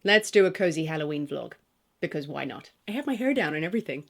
Let's do a Cosy Halloween vlog. Because why not? I have my hair down and everything.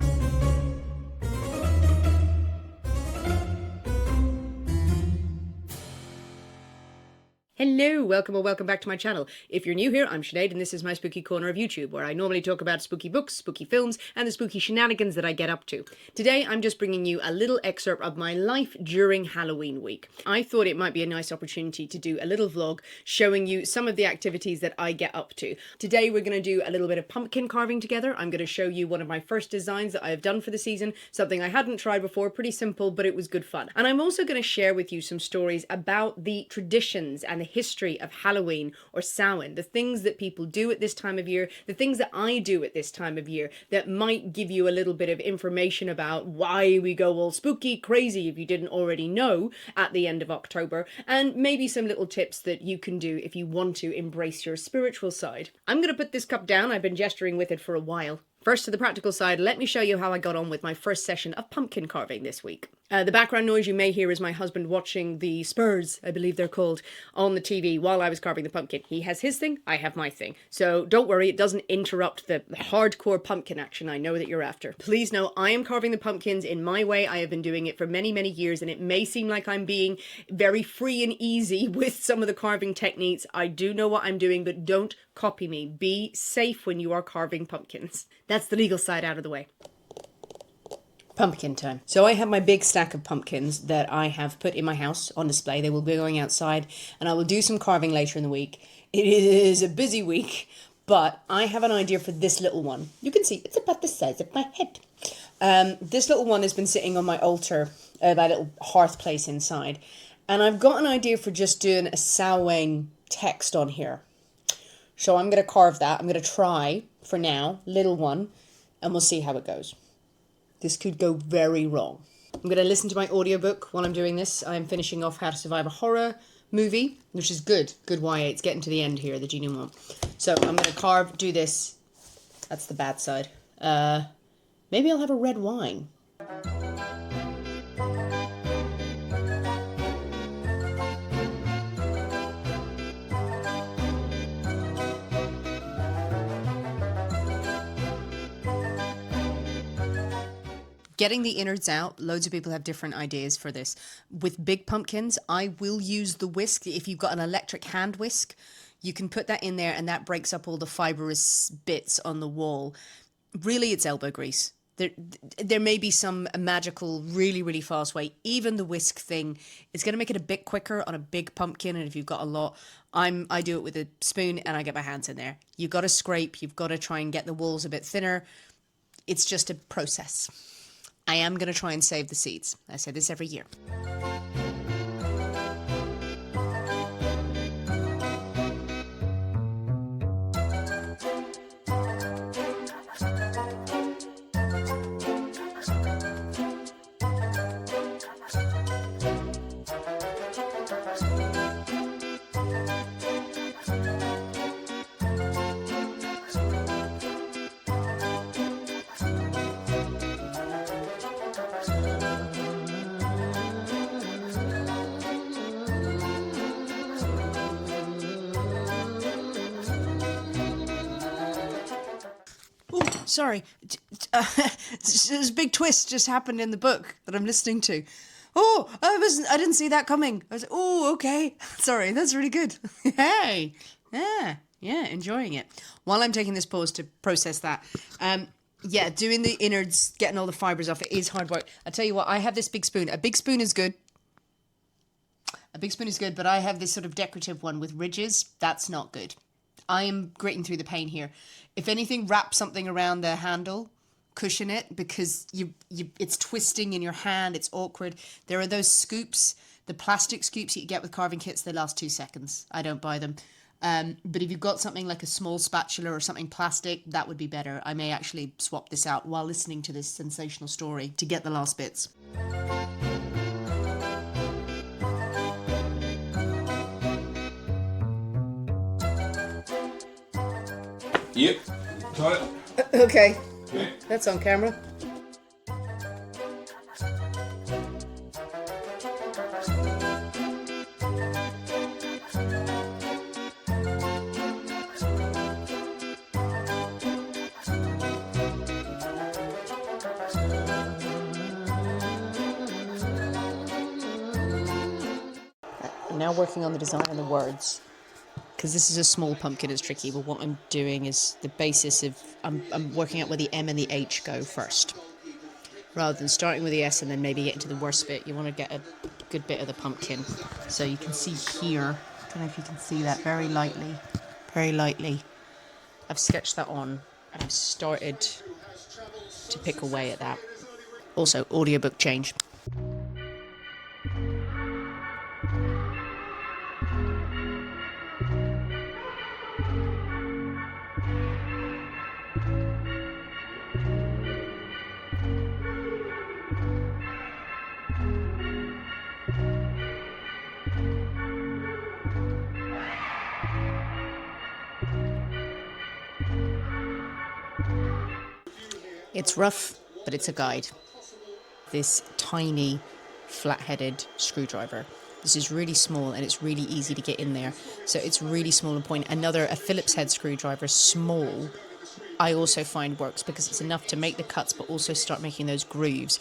Hello, welcome or welcome back to my channel. If you're new here, I'm Sinead and this is my spooky corner of YouTube, where I normally talk about spooky books, spooky films, and the spooky shenanigans that I get up to. Today, I'm just bringing you a little excerpt of my life during Halloween week. I thought it might be a nice opportunity to do a little vlog showing you some of the activities that I get up to. Today, we're going to do a little bit of pumpkin carving together. I'm going to show you one of my first designs that I have done for the season, something I hadn't tried before, pretty simple, but it was good fun. And I'm also going to share with you some stories about the traditions and the history of Halloween or Samhain, the things that people do at this time of year, the things that I do at this time of year that might give you a little bit of information about why we go all spooky crazy if you didn't already know at the end of October, and maybe some little tips that you can do if you want to embrace your spiritual side. I'm going to put this cup down. I've been gesturing with it for a while. First, to the practical side, let me show you how I got on with my first session of pumpkin carving this week. The background noise you may hear is my husband watching the Spurs, I believe they're called, on the TV while I was carving the pumpkin. He has his thing, I have my thing. So don't worry, it doesn't interrupt the hardcore pumpkin action I know that you're after. Please know I am carving the pumpkins in my way. I have been doing it for many, many years, and it may seem like I'm being very free and easy with some of the carving techniques. I do know what I'm doing, but don't copy me. Be safe when you are carving pumpkins. That's the legal side out of the way. Pumpkin time. So I have my big stack of pumpkins that I have put in my house on display. They will be going outside, and I will do some carving later in the week. It is a busy week, but I have an idea for this little one. You can see it's about the size of my head. This little one has been sitting on my altar, my little hearth place inside, and I've got an idea for just doing a Samhain text on here. So I'm going to carve that. I'm going to try, for now, little one, and we'll see how it goes. This could go very wrong. I'm going to listen to my audiobook while I'm doing this. I'm finishing off How to Survive a Horror movie, which is good. Good YA. It's getting to the end here, the denouement. So I'm going to do this. That's the bad side. Maybe I'll have a red wine. Getting the innards out, loads of people have different ideas for this. With big pumpkins, I will use the whisk. If you've got an electric hand whisk, you can put that in there and that breaks up all the fibrous bits on the wall. Really, it's elbow grease. There may be some magical, really, really fast way. Even the whisk thing is going to make it a bit quicker on a big pumpkin, and if you've got a lot, I do it with a spoon and I get my hands in there. You've got to scrape, you've got to try and get the walls a bit thinner. It's just a process. I am going to try and save the seeds. I say this every year. Sorry, this big twist just happened in the book that I'm listening to. Oh, I didn't see that coming. I was like, oh, okay. Sorry, that's really good. Hey, yeah, enjoying it. While I'm taking this pause to process that, yeah, doing the innards, getting all the fibers off, it is hard work. I tell you what, I have this big spoon. A big spoon is good. But I have this sort of decorative one with ridges. That's not good. I am grating through the pain here. If anything, wrap something around the handle, cushion it, because it's twisting in your hand, it's awkward. There are those scoops, the plastic scoops you get with carving kits, they last 2 seconds. I don't buy them. But if you've got something like a small spatula or something plastic, that would be better. I may actually swap this out while listening to this sensational story to get the last bits. Yep, got it. Okay, Okay. that's on camera. now working on the design and the words. Because this is a small pumpkin, it's tricky, but what I'm doing is the basis of, I'm working out where the M and the H go first. Rather than starting with the S and then maybe getting to the worst bit, you want to get a good bit of the pumpkin. So you can see here, I don't know if you can see that, very lightly, I've sketched that on and I've started to pick away at that. Also, audiobook change. It's rough, but it's a guide. This tiny, flat-headed screwdriver. This is really small and it's really easy to get in there. So it's really small and point. A Phillips head screwdriver, small, I also find works because it's enough to make the cuts but also start making those grooves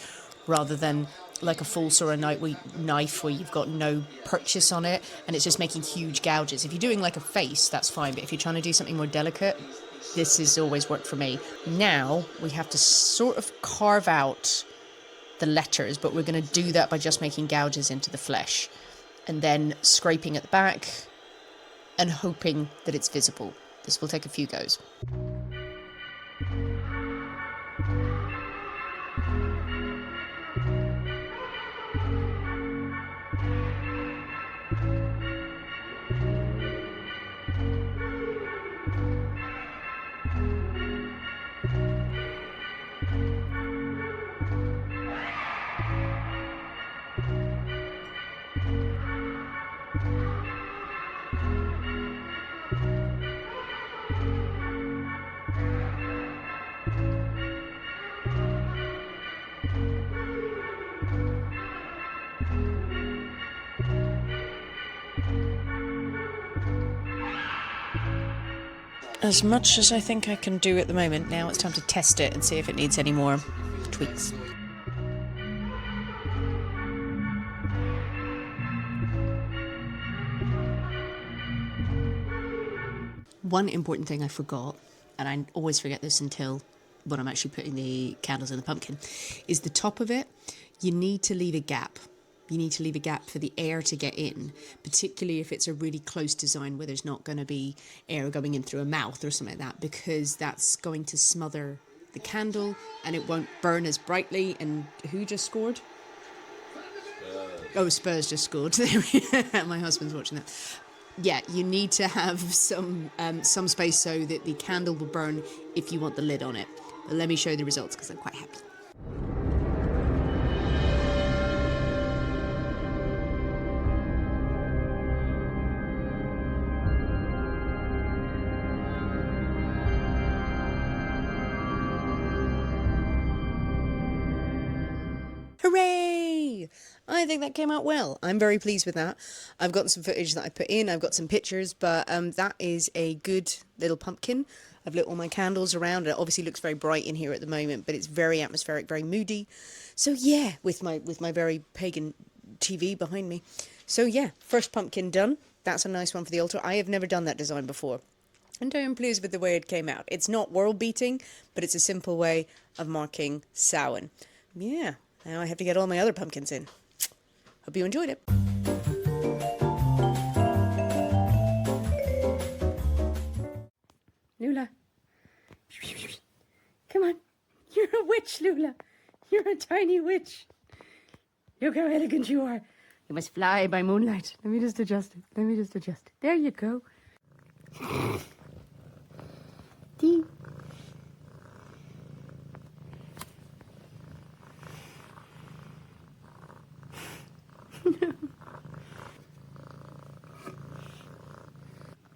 rather than like a false or a knife where you've got no purchase on it and it's just making huge gouges. If you're doing like a face, that's fine, but if you're trying to do something more delicate, this has always worked for me. Now we have to sort of carve out the letters, but we're going to do that by just making gouges into the flesh and then scraping at the back and hoping that it's visible. This will take a few goes. As much as I think I can do at the moment, now it's time to test it and see if it needs any more tweaks. One important thing I forgot, and I always forget this until when I'm actually putting the candles in the pumpkin, is the top of it, you need to leave a gap. You need to leave a gap for the air to get in, particularly if it's a really close design where there's not going to be air going in through a mouth or something like that, because that's going to smother the candle and it won't burn as brightly. And who just scored? Oh, Spurs just scored. My husband's watching that. Yeah, you need to have some space so that the candle will burn if you want the lid on it. But let me show you the results because I'm quite happy. Hooray! I think that came out well. I'm very pleased with that. I've got some footage that I put in, I've got some pictures, but that is a good little pumpkin. I've lit all my candles around. It obviously looks very bright in here at the moment, but it's very atmospheric, very moody. So yeah, with my very pagan TV behind me. So yeah, first pumpkin done. That's a nice one for the altar. I have never done that design before, and I am pleased with the way it came out. It's not world-beating, but it's a simple way of marking Samhain. Yeah. Now I have to get all my other pumpkins in. Hope you enjoyed it. Lula. Come on. You're a witch, Lula. You're a tiny witch. Look how elegant you are. You must fly by moonlight. Let me just adjust it. There you go. Dee.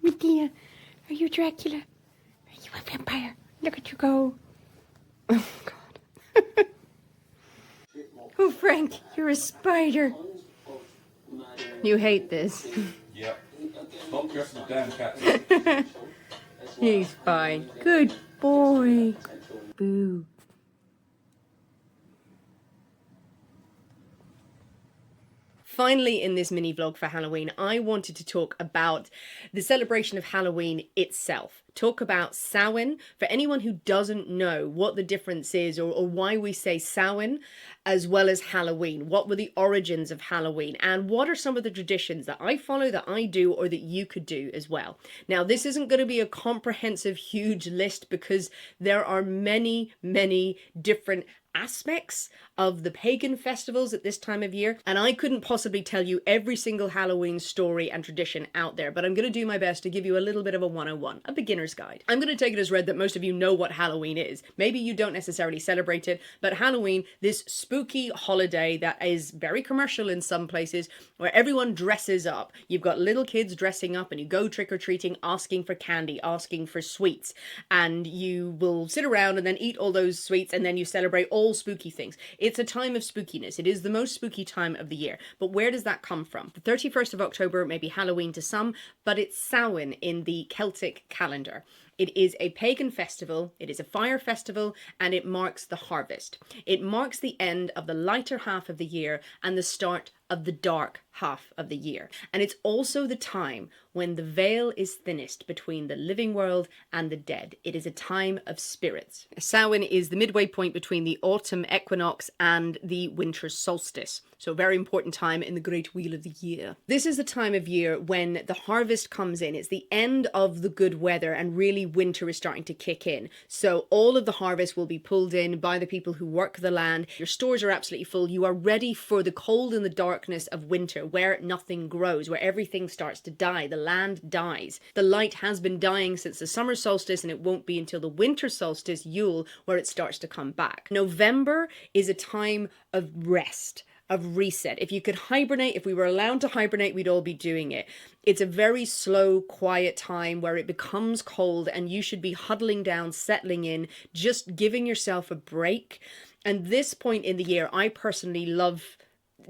Medea, are you Dracula? Are you a vampire? Look at you go. Oh, God. Oh, Frank, you're a spider. You hate this. Yep. Stop dressing the damn cat. He's fine. Good boy. Boo. Finally, in this mini vlog for Halloween, I wanted to talk about the celebration of Halloween itself. Talk about Samhain. For anyone who doesn't know what the difference is or why we say Samhain as well as Halloween, what were the origins of Halloween, and what are some of the traditions that I follow, that I do, or that you could do as well. Now, this isn't going to be a comprehensive, huge list because there are many, many different aspects of the pagan festivals at this time of year, and I couldn't possibly tell you every single Halloween story and tradition out there, but I'm going to do my best to give you a little bit of a 101, a beginner's guide. I'm going to take it as read that most of you know what Halloween is. Maybe you don't necessarily celebrate it, but Halloween, this spooky holiday that is very commercial in some places, where everyone dresses up. You've got little kids dressing up and you go trick-or-treating, asking for candy, asking for sweets, and you will sit around and then eat all those sweets, and then you celebrate all spooky things. It's a time of spookiness. It is the most spooky time of the year. But where does that come from? The 31st of October may be Halloween to some, but it's Samhain in the Celtic calendar. It is a pagan festival, it is a fire festival, and it marks the harvest. It marks the end of the lighter half of the year and the start of the dark half of the year. And it's also the time when the veil is thinnest between the living world and the dead. It is a time of spirits. Samhain is the midway point between the autumn equinox and the winter solstice. So a very important time in the great wheel of the year. This is the time of year when the harvest comes in. It's the end of the good weather and really winter is starting to kick in. So all of the harvest will be pulled in by the people who work the land. Your stores are absolutely full. You are ready for the cold and the darkness of winter, where nothing grows, where everything starts to die. The land dies. The light has been dying since the summer solstice, and it won't be until the winter solstice, Yule, where it starts to come back. November is a time of rest, of reset. If you could hibernate, if we were allowed to hibernate, we'd all be doing it. It's a very slow, quiet time where it becomes cold and you should be huddling down, settling in, just giving yourself a break. And this point in the year, I personally love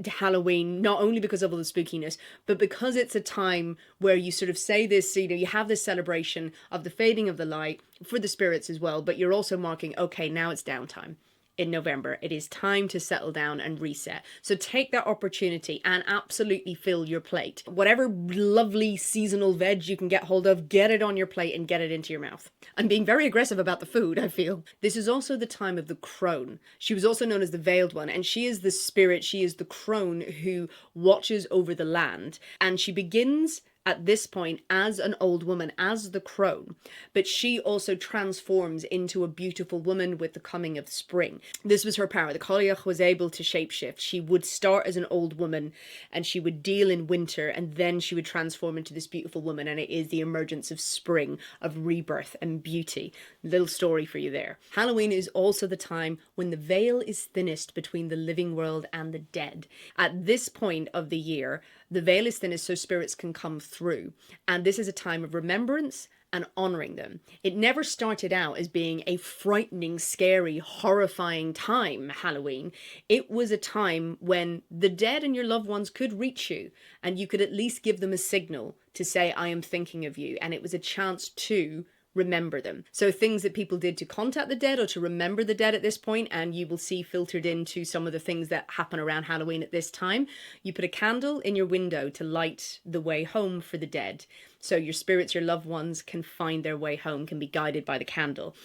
Halloween, not only because of all the spookiness, but because it's a time where you sort of say this, you have this celebration of the fading of the light for the spirits as well, but you're also marking, okay, now it's downtime. In November, it is time to settle down and reset. So take that opportunity and absolutely fill your plate. Whatever lovely seasonal veg you can get hold of, get it on your plate and get it into your mouth. I'm being very aggressive about the food, I feel. This is also the time of the crone. She was also known as the Veiled One, and she is the spirit, she is the crone who watches over the land. And she begins at this point as an old woman, as the crone, but she also transforms into a beautiful woman with the coming of spring. This was her power. The Cailleach was able to shapeshift. She would start as an old woman and she would deal in winter, and then she would transform into this beautiful woman, and it is the emergence of spring, of rebirth and beauty. Little story for you there. Halloween is also the time when the veil is thinnest between the living world and the dead. At this point of the year, the veil is thinnest so spirits can come through. And this is a time of remembrance and honoring them. It never started out as being a frightening, scary, horrifying time, Halloween. It was a time when the dead and your loved ones could reach you, and you could at least give them a signal to say, I am thinking of you. And it was a chance to remember them. So things that people did to contact the dead or to remember the dead at this point, and you will see filtered into some of the things that happen around Halloween at this time. You put a candle in your window to light the way home for the dead. So your spirits, your loved ones can find their way home, can be guided by the candle.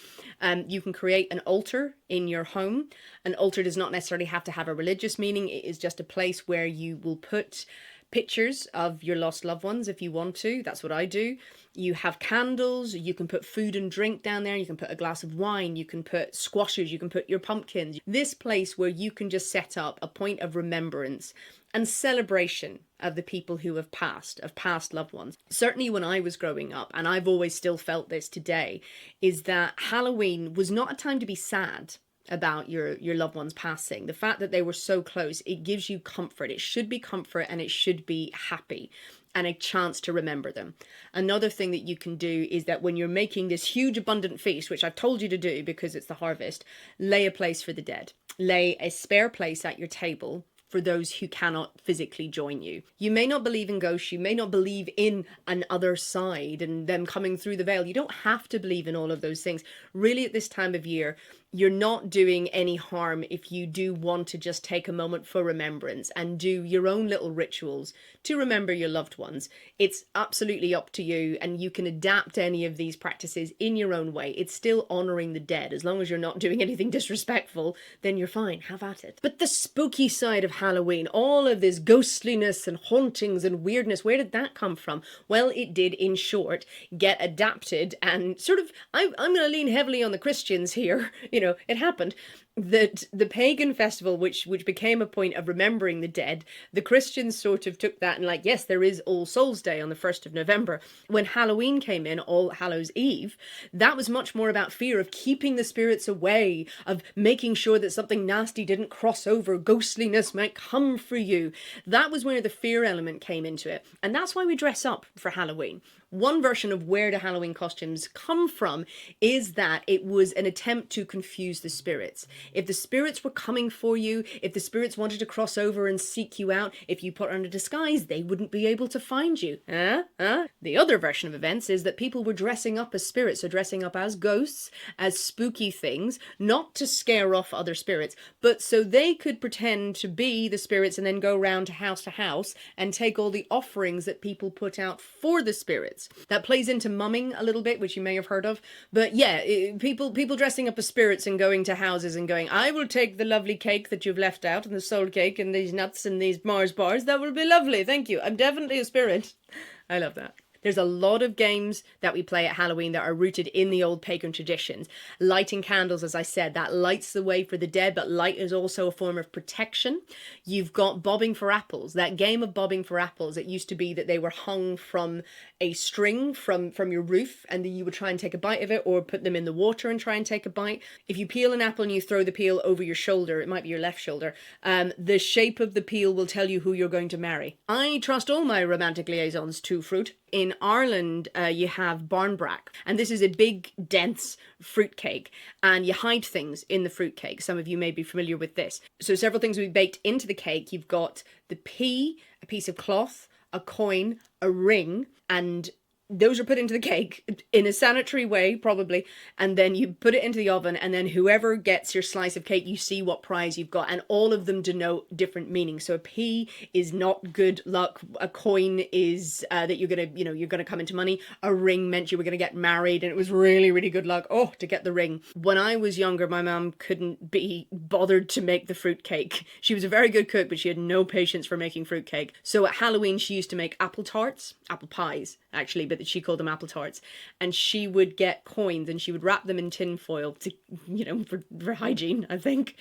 You can create an altar in your home. An altar does not necessarily have to have a religious meaning. It is just a place where you will put pictures of your lost loved ones if you want to. That's what I do. You have candles, you can put food and drink down there, you can put a glass of wine, you can put squashes, you can put your pumpkins. This place where you can just set up a point of remembrance and celebration of the people who have passed, of past loved ones. Certainly when I was growing up, and I've always still felt this today, is that Halloween was not a time to be sad about your loved ones passing. The fact that they were so close, it gives you comfort. It should be comfort, and it should be happy and a chance to remember them. Another thing that you can do is that when you're making this huge abundant feast, which I've told you to do because it's the harvest, lay a place for the dead. Lay a spare place at your table for those who cannot physically join you. You may not believe in ghosts, you may not believe in an other side and them coming through the veil. You don't have to believe in all of those things. Really, at this time of year, you're not doing any harm if you do want to just take a moment for remembrance and do your own little rituals to remember your loved ones. It's absolutely up to you, and you can adapt any of these practices in your own way. It's still honoring the dead. As long as you're not doing anything disrespectful, then you're fine. Have at it. But the spooky side of Halloween, all of this ghostliness and hauntings and weirdness, where did that come from? Well, it did, in short, get adapted and sort of, I'm going to lean heavily on the Christians here. You know, it happened that the pagan festival, which became a point of remembering the dead, the Christians sort of took that and like, yes, there is All Souls Day on the 1st of November. When Halloween came in, All Hallows Eve, that was much more about fear of keeping the spirits away, of making sure that something nasty didn't cross over, ghostliness might come for you. That was where the fear element came into it. And that's why we dress up for Halloween. One version of where the Halloween costumes come from is that it was an attempt to confuse the spirits. If the spirits were coming for you, if the spirits wanted to cross over and seek you out, if you put on a disguise, they wouldn't be able to find you. The other version of events is that people were dressing up as spirits, so dressing up as ghosts, as spooky things, not to scare off other spirits, but so they could pretend to be the spirits and then go round to house and take all the offerings that people put out for the spirits. That plays into mumming a little bit, which you may have heard of. But yeah, people dressing up as spirits and going to houses and going, I will take the lovely cake that you've left out, and the soul cake and these nuts and these Mars bars. That will be lovely. Thank you. I'm definitely a spirit. I love that. There's a lot of games that we play at Halloween that are rooted in the old pagan traditions. Lighting candles, as I said, that lights the way for the dead, but light is also a form of protection. You've got bobbing for apples. That game of bobbing for apples, it used to be that they were hung from a string from your roof, and you would try and take a bite of it or put them in the water and try and take a bite. If you peel an apple and you throw the peel over your shoulder, it might be your left shoulder, the shape of the peel will tell you who you're going to marry. I trust all my romantic liaisons to fruit. In Ireland, you have barnbrack, and this is a big, dense fruitcake, and you hide things in the fruitcake. Some of you may be familiar with this. So several things will be baked into the cake. You've got the pea, a piece of cloth, a coin, a ring, and those are put into the cake in a sanitary way, probably, and then you put it into the oven, and then whoever gets your slice of cake, you see what prize you've got, and all of them denote different meanings. So a pea is not good luck. A coin is that you're gonna come into money. A ring meant you were gonna get married, and it was really, really good luck. Oh, to get the ring. When I was younger, my mum couldn't be bothered to make the fruit cake. She was a very good cook, but she had no patience for making fruit cake. So at Halloween, she used to make apple tarts, apple pies, actually, but she called them apple tarts, and she would get coins and she would wrap them in tin foil to, for hygiene, I think,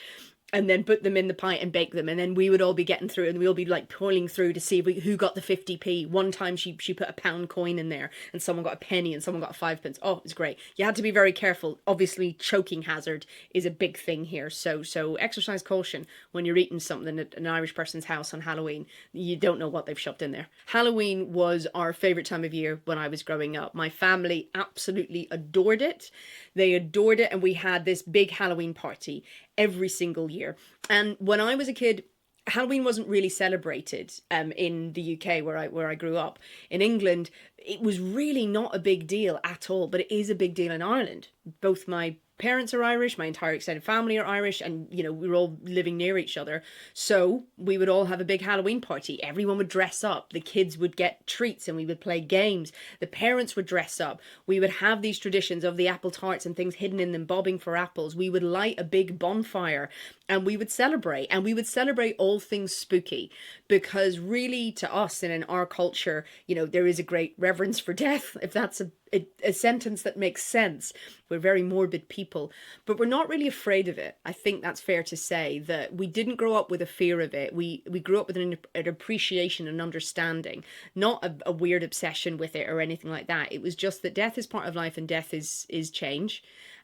and then put them in the pie and bake them, and then we would all be getting through, and we'll be like pulling through to see who got the 50p. One time she put a pound coin in there, and someone got a penny, and someone got 5 pence. Oh, it was great. You had to be very careful. Obviously, choking hazard is a big thing here, so exercise caution when you're eating something at an Irish person's house on Halloween. You don't know what they've shoved in there. Halloween was our favourite time of year when I was growing up. My family absolutely adored it. They adored it, and we had this big Halloween party every single year. And when I was a kid, Halloween wasn't really celebrated in the UK where I grew up. In England, it was really not a big deal at all, but it is a big deal in Ireland. Both my parents are Irish, my entire extended family are Irish, and we were all living near each other. So we would all have a big Halloween party. Everyone would dress up. The kids would get treats and we would play games. The parents would dress up. We would have these traditions of the apple tarts and things hidden in them, bobbing for apples. We would light a big bonfire and we would celebrate. And we would celebrate all things spooky, because really to us and in our culture, there is a great reverence for death, if that's a sentence that makes sense. We're very morbid people, but we're not really afraid of it. I think that's fair to say that we didn't grow up with a fear of it. We grew up with an appreciation and understanding, not a weird obsession with it or anything like that. It was just that death is part of life and death is change.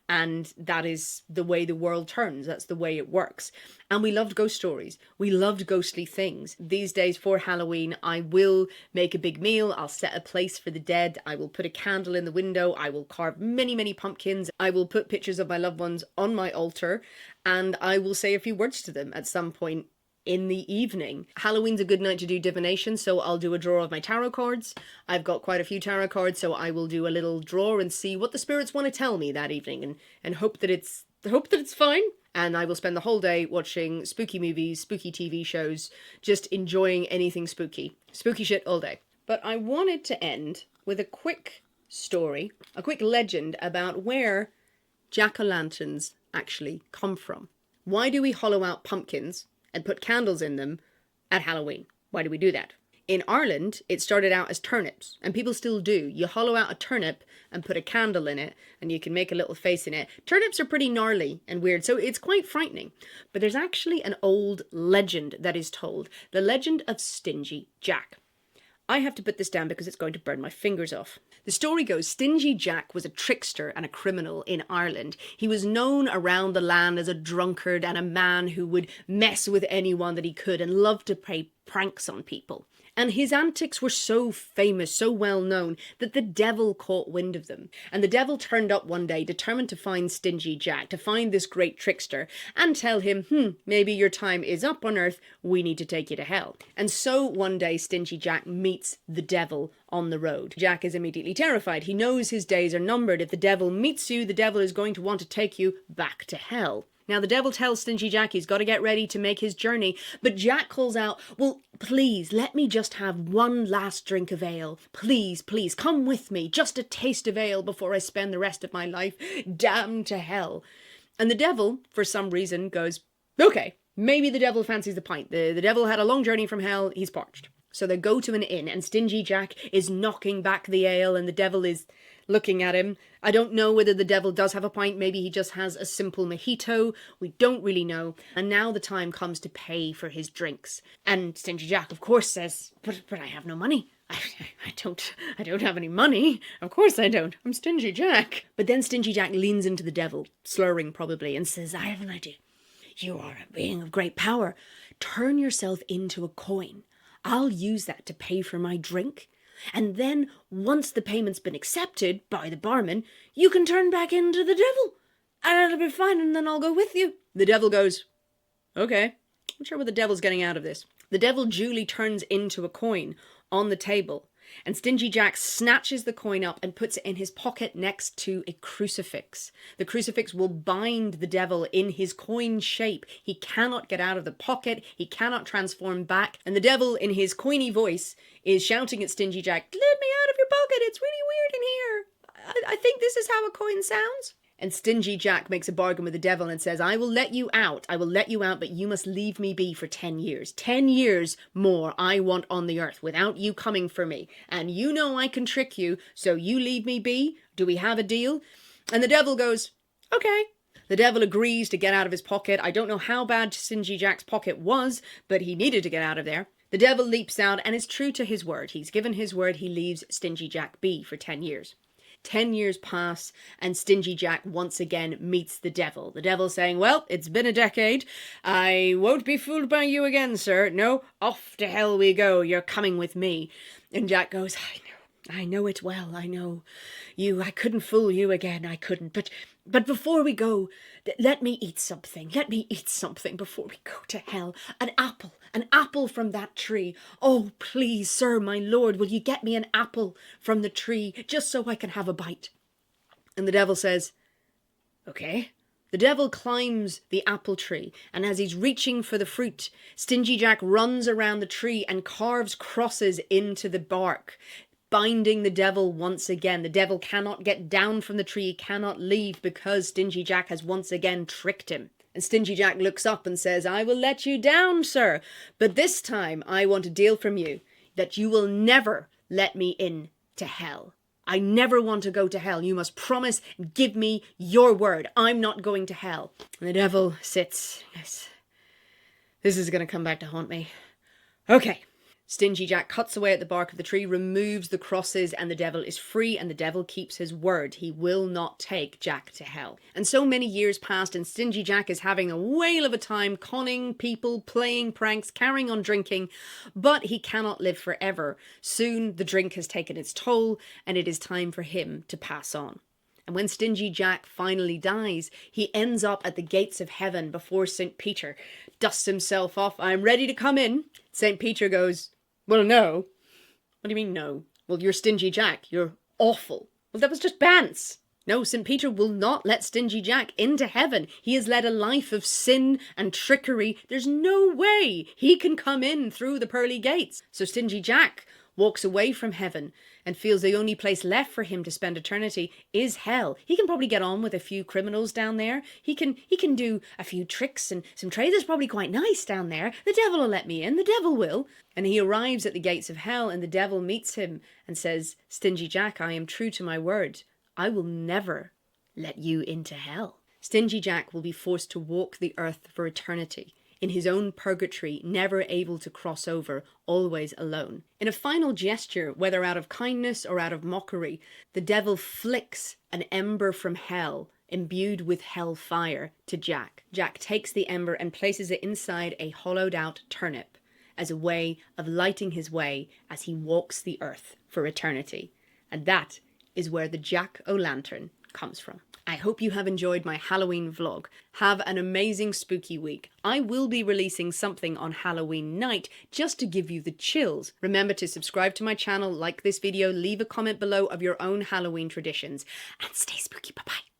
And that is the way the world turns. That's the way it works. And we loved ghost stories. We loved ghostly things. These days for Halloween, I will make a big meal. I'll set a place for the dead. I will put a candle in the window. I will carve many, many pumpkins. I will put pictures of my loved ones on my altar. And I will say a few words to them at some point in the evening. Halloween's a good night to do divination, so I'll do a draw of my tarot cards. I've got quite a few tarot cards, so I will do a little draw and see what the spirits want to tell me that evening, and hope that it's fine. And I will spend the whole day watching spooky movies, spooky TV shows, just enjoying anything spooky. Spooky shit all day. But I wanted to end with a quick story, a quick legend about where jack-o'-lanterns actually come from. Why do we hollow out pumpkins and put candles in them at Halloween? Why do we do that? In Ireland, it started out as turnips, and people still do. You hollow out a turnip and put a candle in it, and you can make a little face in it. Turnips are pretty gnarly and weird, so it's quite frightening. But there's actually an old legend that is told, the legend of Stingy Jack. I have to put this down because it's going to burn my fingers off. The story goes, Stingy Jack was a trickster and a criminal in Ireland. He was known around the land as a drunkard and a man who would mess with anyone that he could and loved to play pranks on people. And his antics were so famous, so well known, that the devil caught wind of them. And the devil turned up one day, determined to find Stingy Jack, to find this great trickster, and tell him, maybe your time is up on earth, we need to take you to hell. And so one day Stingy Jack meets the devil on the road. Jack is immediately terrified. He knows his days are numbered. If the devil meets you, the devil is going to want to take you back to hell. Now, the devil tells Stingy Jack he's got to get ready to make his journey, but Jack calls out, well, please, let me just have one last drink of ale. Please, please, come with me. Just a taste of ale before I spend the rest of my life damned to hell. And the devil, for some reason, goes, okay, maybe the devil fancies the pint. The devil had a long journey from hell. He's parched. So they go to an inn, and Stingy Jack is knocking back the ale, and the devil is looking at him. I don't know whether the devil does have a pint. Maybe he just has a simple mojito. We don't really know. And now the time comes to pay for his drinks. And Stingy Jack, of course, says, but I have no money. I don't have any money. Of course I don't. I'm Stingy Jack. But then Stingy Jack leans into the devil, slurring probably, and says, I have an idea. You are a being of great power. Turn yourself into a coin. I'll use that to pay for my drink. And then, once the payment's been accepted by the barman, you can turn back into the devil. And it'll be fine, and then I'll go with you. The devil goes, okay. I'm sure what the devil's getting out of this. The devil duly turns into a coin on the table, and Stingy Jack snatches the coin up and puts it in his pocket next to a crucifix. The crucifix will bind the devil in his coin shape. He cannot get out of the pocket. He cannot transform back. And the devil, in his coiny voice, is shouting at Stingy Jack, let me out of your pocket. It's really weird in here. I think this is how a coin sounds. And Stingy Jack makes a bargain with the devil and says, I will let you out, but you must leave me be for 10 years. 10 years more I want on the earth without you coming for me. And you know I can trick you, so you leave me be. Do we have a deal? And the devil goes, okay. The devil agrees to get out of his pocket. I don't know how bad Stingy Jack's pocket was, but he needed to get out of there. The devil leaps out and is true to his word. He's given his word. He leaves Stingy Jack be for 10 years. 10 years pass, and Stingy Jack once again meets the devil. The devil saying, well, it's been a decade. I won't be fooled by you again, sir. No, off to hell we go. You're coming with me. And Jack goes, I know it well. I know you. I couldn't fool you again. I couldn't. But before we go, let me eat something. Let me eat something before we go to hell. An apple from that tree. Oh, please, sir, my lord, will you get me an apple from the tree just so I can have a bite? And the devil says, okay. The devil climbs the apple tree, and as he's reaching for the fruit, Stingy Jack runs around the tree and carves crosses into the bark, binding the devil once again. The devil cannot get down from the tree, he cannot leave because Stingy Jack has once again tricked him. And Stingy Jack looks up and says, I will let you down, sir, but this time I want a deal from you that you will never let me in to hell. I never want to go to hell. You must promise and give me your word. I'm not going to hell. And the devil sits. Yes, this is going to come back to haunt me. Okay. Stingy Jack cuts away at the bark of the tree, removes the crosses, and the devil is free, and the devil keeps his word. He will not take Jack to hell. And so many years passed, and Stingy Jack is having a whale of a time, conning people, playing pranks, carrying on drinking, but he cannot live forever. Soon the drink has taken its toll, and it is time for him to pass on. And when Stingy Jack finally dies, he ends up at the gates of heaven before St. Peter, dusts himself off. I'm ready to come in. St. Peter goes, well, no. What do you mean, no? Well, you're Stingy Jack. You're awful. Well, that was just bants. No, St. Peter will not let Stingy Jack into heaven. He has led a life of sin and trickery. There's no way he can come in through the pearly gates. So Stingy Jack walks away from heaven and feels the only place left for him to spend eternity is hell. He can probably get on with a few criminals down there. He can do a few tricks and some trade. There's probably quite nice down there. The devil will let me in. The devil will. And he arrives at the gates of hell, and the devil meets him and says, Stingy Jack, I am true to my word. I will never let you into hell. Stingy Jack will be forced to walk the earth for eternity, in his own purgatory, never able to cross over, always alone. In a final gesture, whether out of kindness or out of mockery, the devil flicks an ember from hell, imbued with hell fire, to Jack. Jack takes the ember and places it inside a hollowed out turnip, as a way of lighting his way as he walks the earth for eternity. And that is where the Jack-o'-lantern comes from. I hope you have enjoyed my Halloween vlog. Have an amazing spooky week. I will be releasing something on Halloween night just to give you the chills. Remember to subscribe to my channel, like this video, leave a comment below of your own Halloween traditions, and stay spooky. Bye-bye.